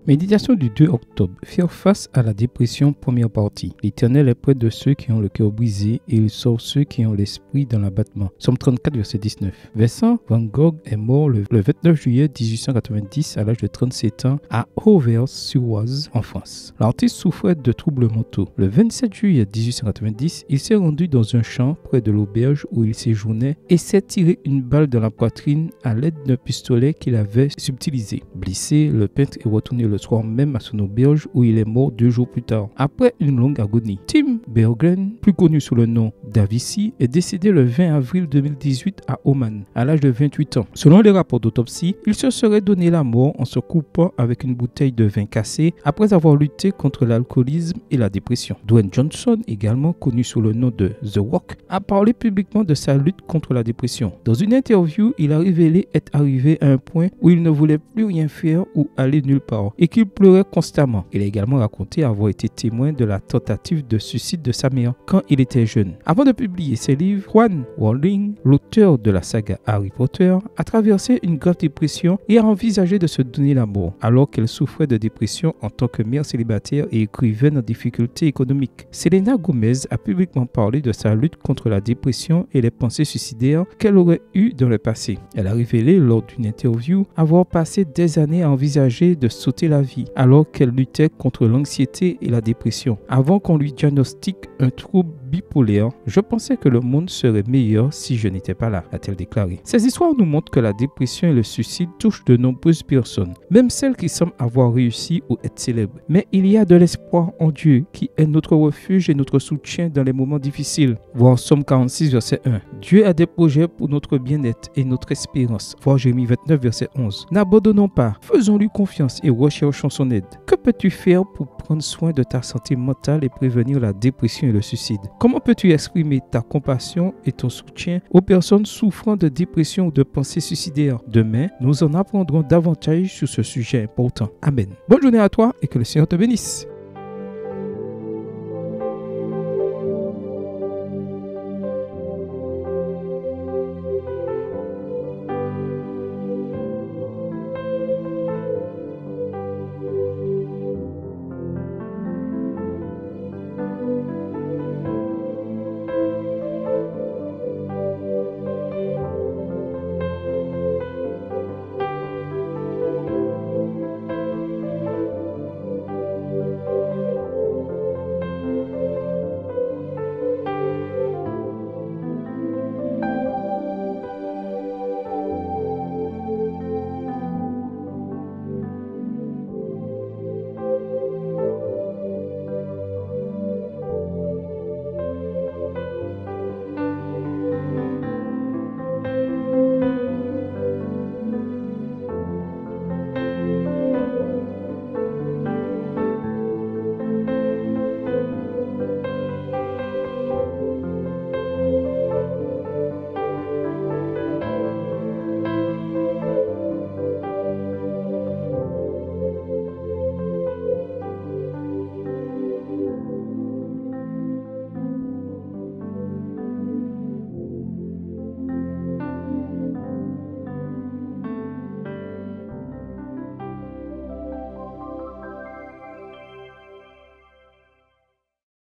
Méditation du 2 octobre. Faire face à la dépression, première partie. L'Éternel est près de ceux qui ont le cœur brisé et il sauve ceux qui ont l'esprit dans l'abattement. Somme 34, verset 19. Vincent Van Gogh est mort le 29 juillet 1890 à l'âge de 37 ans à Auvers-sur-Oise, en France. L'artiste souffrait de troubles mentaux. Le 27 juillet 1890, il s'est rendu dans un champ près de l'auberge où il séjournait et s'est tiré une balle dans la poitrine à l'aide d'un pistolet qu'il avait subtilisé. Blessé, le peintre est retourné le soir même à son auberge où il est mort 2 jours plus tard, après une longue agonie. Tim Bergren, plus connu sous le nom d'Avicii, est décédé le 20 avril 2018 à Oman, à l'âge de 28 ans. Selon les rapports d'autopsie, il se serait donné la mort en se coupant avec une bouteille de vin cassé après avoir lutté contre l'alcoolisme et la dépression. Dwayne Johnson, également connu sous le nom de The Rock, a parlé publiquement de sa lutte contre la dépression. Dans une interview, il a révélé être arrivé à un point où il ne voulait plus rien faire ou aller nulle part et qu'il pleurait constamment. Il a également raconté avoir été témoin de la tentative de suicide de sa mère quand il était jeune. Avant de publier ses livres, Juan Rowling, l'auteur de la saga Harry Potter, a traversé une grave dépression et a envisagé de se donner la mort alors qu'elle souffrait de dépression en tant que mère célibataire et écrivaine en difficulté économique. Selena Gomez a publiquement parlé de sa lutte contre la dépression et les pensées suicidaires qu'elle aurait eues dans le passé. Elle a révélé lors d'une interview avoir passé des années à envisager de sauter la vie alors qu'elle luttait contre l'anxiété et la dépression. Avant qu'on lui diagnostique un trouble bipolaire, je pensais que le monde serait meilleur si je n'étais pas là, a-t-elle déclaré. Ces histoires nous montrent que la dépression et le suicide touchent de nombreuses personnes, même celles qui semblent avoir réussi ou être célèbres. Mais il y a de l'espoir en Dieu qui est notre refuge et notre soutien dans les moments difficiles. Voir Somme 46, verset 1. Dieu a des projets pour notre bien-être et notre espérance. Voir Jérémie 29, verset 11. N'abandonnons pas, faisons-lui confiance et recherchons son aide. Que peux-tu faire pour prendre soin de ta santé mentale et prévenir la dépression et le suicide? Comment peux-tu exprimer ta compassion et ton soutien aux personnes souffrant de dépression ou de pensées suicidaires? Demain, nous en apprendrons davantage sur ce sujet important. Amen. Bonne journée à toi et que le Seigneur te bénisse.